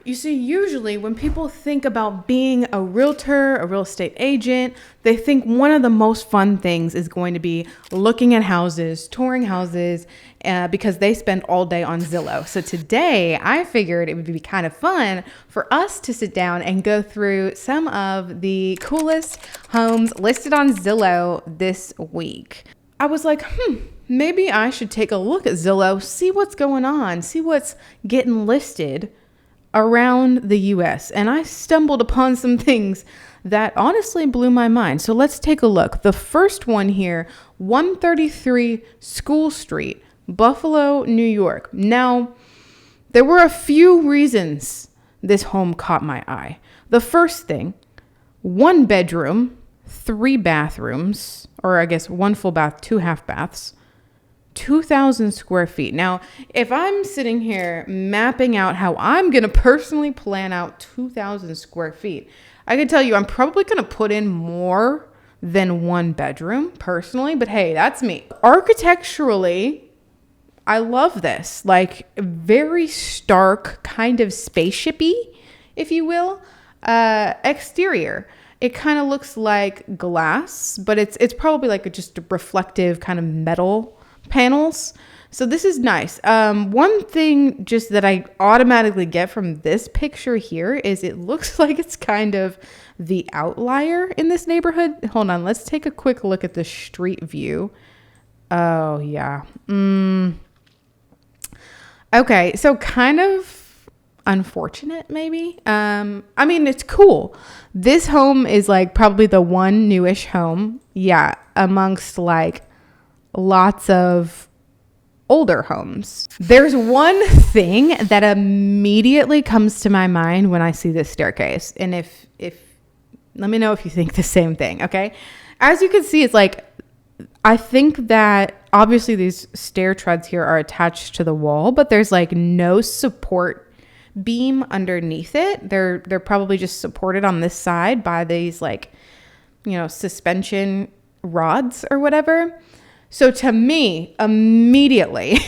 You see, usually when people think about being a realtor, a real estate agent, they think one of the most fun things is going to be looking at houses, touring houses, because they spend all day on Zillow. So today I figured it would be kind of fun for us to sit down and go through some of the coolest homes listed on Zillow this week. I was like, maybe I should take a look at Zillow, see what's going on, see what's getting listed around the US. And I stumbled upon some things that honestly blew my mind. So let's take a look. The first one here, 133 School Street, Buffalo, New York. Now, there were a few reasons this home caught my eye. The first thing, 1 bedroom, 3 bathrooms, or I guess 1 full bath, 2 half baths, 2,000 square feet. Now, if I'm sitting here mapping out how I'm going to personally plan out 2,000 square feet, I can tell you I'm probably going to put in more than 1 bedroom personally, but hey, that's me. Architecturally, I love this, like very stark, kind of spaceshipy, if you will, exterior. It kind of looks like glass, but it's probably like just a reflective kind of metal panels. So this is nice. One thing just that I automatically get from this picture here is it looks like it's kind of the outlier in this neighborhood. Hold on, let's take a quick look at the street view. Oh yeah. Okay, so kind of unfortunate maybe. I mean, it's cool. This home is like probably the one newish home, amongst like lots of older homes. There's one thing that immediately comes to my mind when I see this staircase. And if let me know if you think the same thing, okay? As you can see, it's like, I think that obviously these stair treads here are attached to the wall, but there's like no support beam underneath it. They're probably just supported on this side by these like, suspension rods or whatever. So to me, immediately,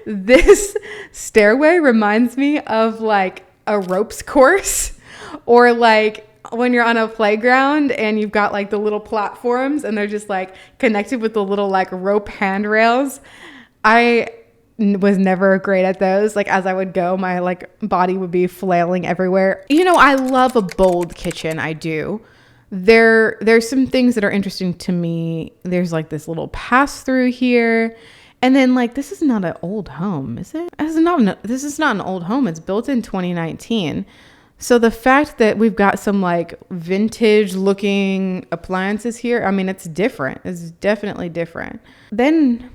this stairway reminds me of like a ropes course, or like when you're on a playground and you've got like the little platforms and they're just like connected with the little like rope handrails. I was never great at those. Like as I would go, my like body would be flailing everywhere. I love a bold kitchen. I do. There's some things that are interesting to me. There's like this little pass through here. And then like, this is not an old home, is it? This is not an old home. It's built in 2019. So the fact that we've got some like vintage looking appliances here, I mean, it's different. It's definitely different. Then,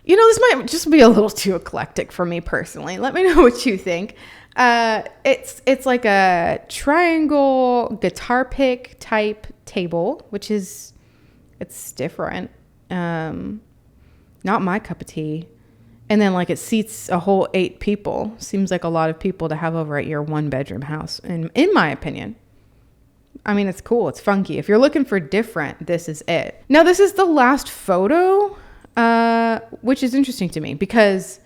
this might just be a little too eclectic for me personally. Let me know what you think. It's like a triangle guitar pick type table, it's different. Not my cup of tea. And then like it seats a whole 8 people. Seems like a lot of people to have over at your 1 bedroom house, in my opinion. I mean, it's cool. It's funky. If you're looking for different, this is it. Now, this is the last photo, which is interesting to me because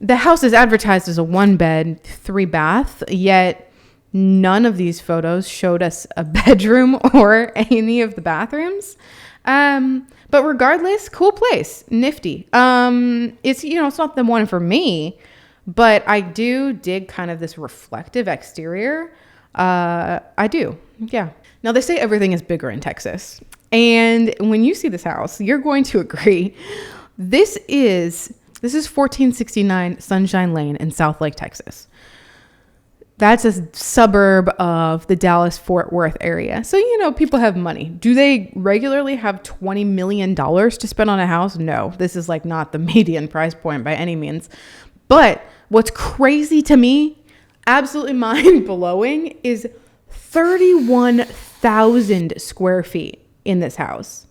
the house is advertised as a 1 bed, 3 bath, yet none of these photos showed us a bedroom or any of the bathrooms. But regardless, cool place, nifty. It's, it's not the one for me, but I do dig kind of this reflective exterior. I do. Yeah. Now they say everything is bigger in Texas. And when you see this house, you're going to agree. This is 1469 Sunshine Lane in Southlake, Texas. That's a suburb of the Dallas-Fort Worth area. So, people have money. Do they regularly have $20 million to spend on a house? No, this is like not the median price point by any means. But what's crazy to me, absolutely mind-blowing, is 31,000 square feet in this house.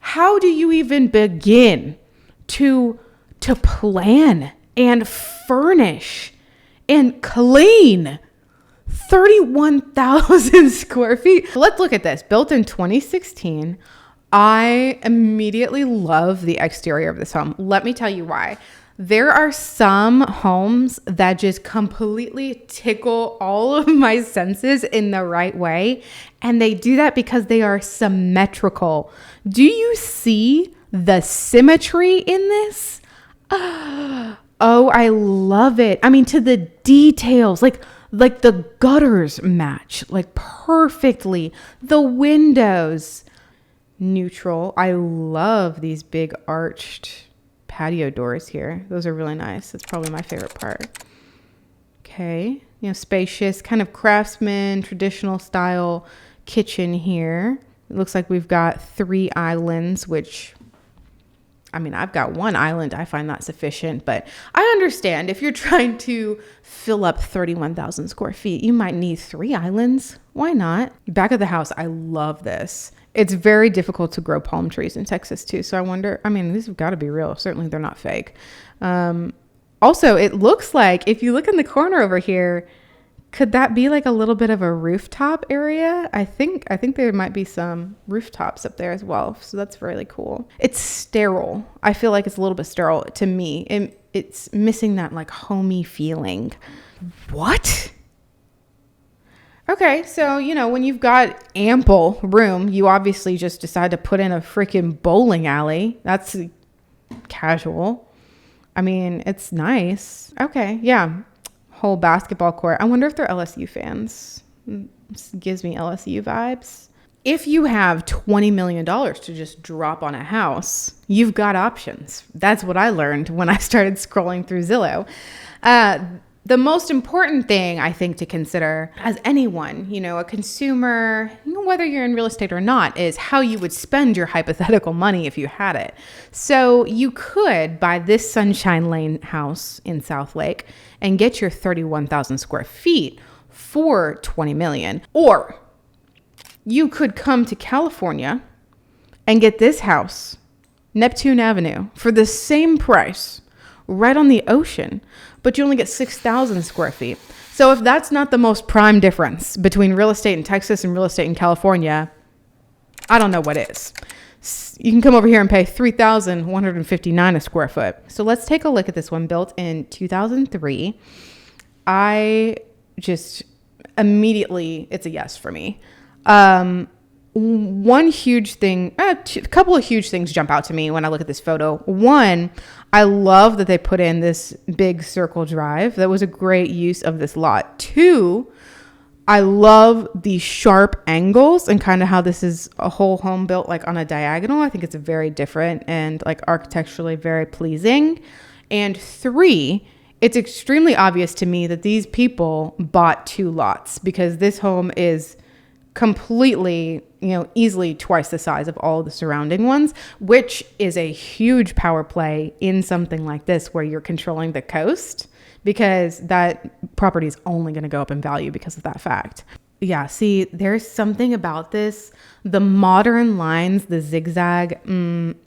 How do you even begin to plan and furnish and clean 31,000 square feet? Let's look at this. Built in 2016. I immediately love the exterior of this home. Let me tell you why. There are some homes that just completely tickle all of my senses in the right way. And they do that because they are symmetrical. Do you see the symmetry in this? Oh, I love it. I mean, to the details, like the gutters match like perfectly. The windows, neutral. I love these big arched patio doors here. Those are really nice. That's probably my favorite part. Okay. Spacious, kind of craftsman, traditional style kitchen here. It looks like we've got 3 islands, which, I mean, I've got 1 island. I find that sufficient, but I understand if you're trying to fill up 31,000 square feet, you might need 3 islands. Why not? Back of the house, I love this. It's very difficult to grow palm trees in Texas too. So I wonder, I mean, these have got to be real. Certainly they're not fake. Also, it looks like if you look in the corner over here, could that be like a little bit of a rooftop area? I think there might be some rooftops up there as well. So that's really cool. It's sterile. I feel like it's a little bit sterile to me. It's missing that like homey feeling. What? Okay, so, when you've got ample room, you obviously just decide to put in a freaking bowling alley. That's casual. I mean, it's nice. Okay, yeah. Whole basketball court. I wonder if they're LSU fans. This gives me LSU vibes. If you have $20 million to just drop on a house, you've got options. That's what I learned when I started scrolling through Zillow. The most important thing I think to consider as anyone, a consumer, whether you're in real estate or not, is how you would spend your hypothetical money if you had it. So you could buy this Sunshine Lane house in South Lake and get your 31,000 square feet for $20 million. Or you could come to California and get this house, Neptune Avenue, for the same price, right on the ocean, but you only get 6,000 square feet. So if that's not the most prime difference between real estate in Texas and real estate in California, I don't know what is. You can come over here and pay $3,159 a square foot. So let's take a look at this one, built in 2003. I just immediately, it's a yes for me. One huge thing, a couple of huge things jump out to me when I look at this photo. One, I love that they put in this big circle drive. That was a great use of this lot. 2, I love the sharp angles and kind of how this is a whole home built like on a diagonal. I think it's very different and like architecturally very pleasing. And 3, it's extremely obvious to me that these people bought 2 lots because this home is completely, easily twice the size of all the surrounding ones, which is a huge power play in something like this where you're controlling the coast, because that property is only going to go up in value because of that fact. Yeah, see, there's something about this. The modern lines, the zigzag,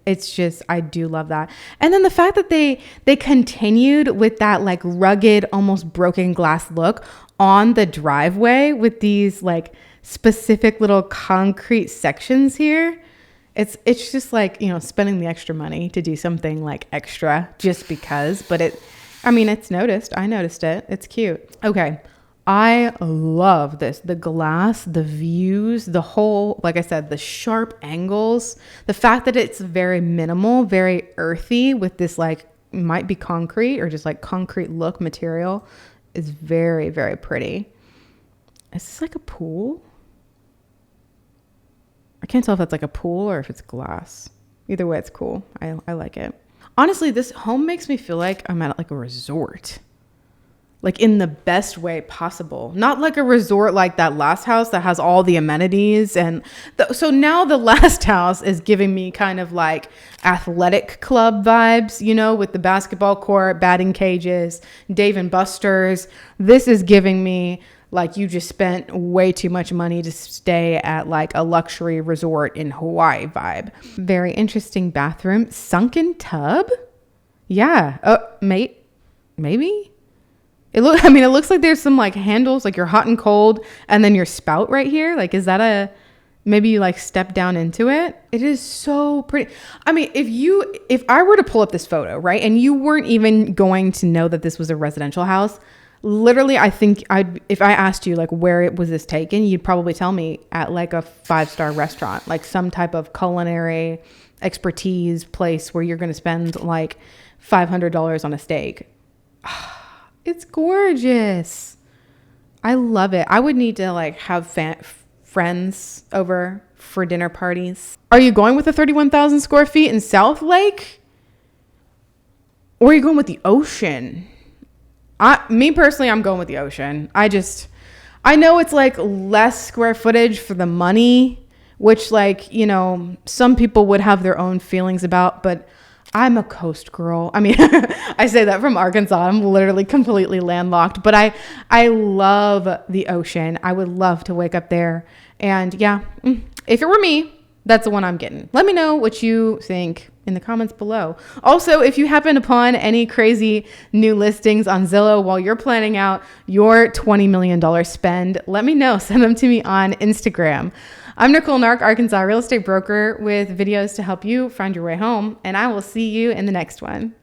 it's just, I do love that. And then the fact that they continued with that like rugged, almost broken glass look on the driveway with these like specific little concrete sections here. It's just like, spending the extra money to do something like extra just because, but it's noticed. I noticed it. It's cute. Okay. I love this. The glass, the views, the whole, like I said, the sharp angles, the fact that it's very minimal, very earthy with this like might be concrete or just like concrete look material is very, very pretty. Is this like a pool? I can't tell if that's like a pool or if it's glass. Either way, it's cool. I like it. Honestly, this home makes me feel like I'm at like a resort. Like in the best way possible. Not like a resort like that last house that has all the amenities. And so now the last house is giving me kind of like athletic club vibes, with the basketball court, batting cages, Dave and Buster's. This is giving me like you just spent way too much money to stay at like a luxury resort in Hawaii vibe. Very interesting bathroom. Sunken tub? Yeah. Maybe? It looks like there's some like handles, like your hot and cold, and then your spout right here. Like, is that maybe you like step down into it. It is so pretty. I mean, if I were to pull up this photo, right, and you weren't even going to know that this was a residential house, literally, I think if I asked you like where was this taken, you'd probably tell me at like a 5-star restaurant, like some type of culinary expertise place where you're going to spend like $500 on a steak. It's gorgeous. I love it. I would need to like have friends over for dinner parties. Are you going with the 31,000 square feet in South Lake? Or are you going with the ocean? Me personally, I'm going with the ocean. I know it's like less square footage for the money, which like, you know, some people would have their own feelings about, but I'm a coast girl. I mean, I say that from Arkansas. I'm literally completely landlocked, but I love the ocean. I would love to wake up there. And yeah, if it were me, that's the one I'm getting. Let me know what you think in the comments below. Also, if you happen upon any crazy new listings on Zillow while you're planning out your $20 million spend, let me know. Send them to me on Instagram. I'm Nicole Nark, Arkansas real estate broker with videos to help you find your way home, and I will see you in the next one.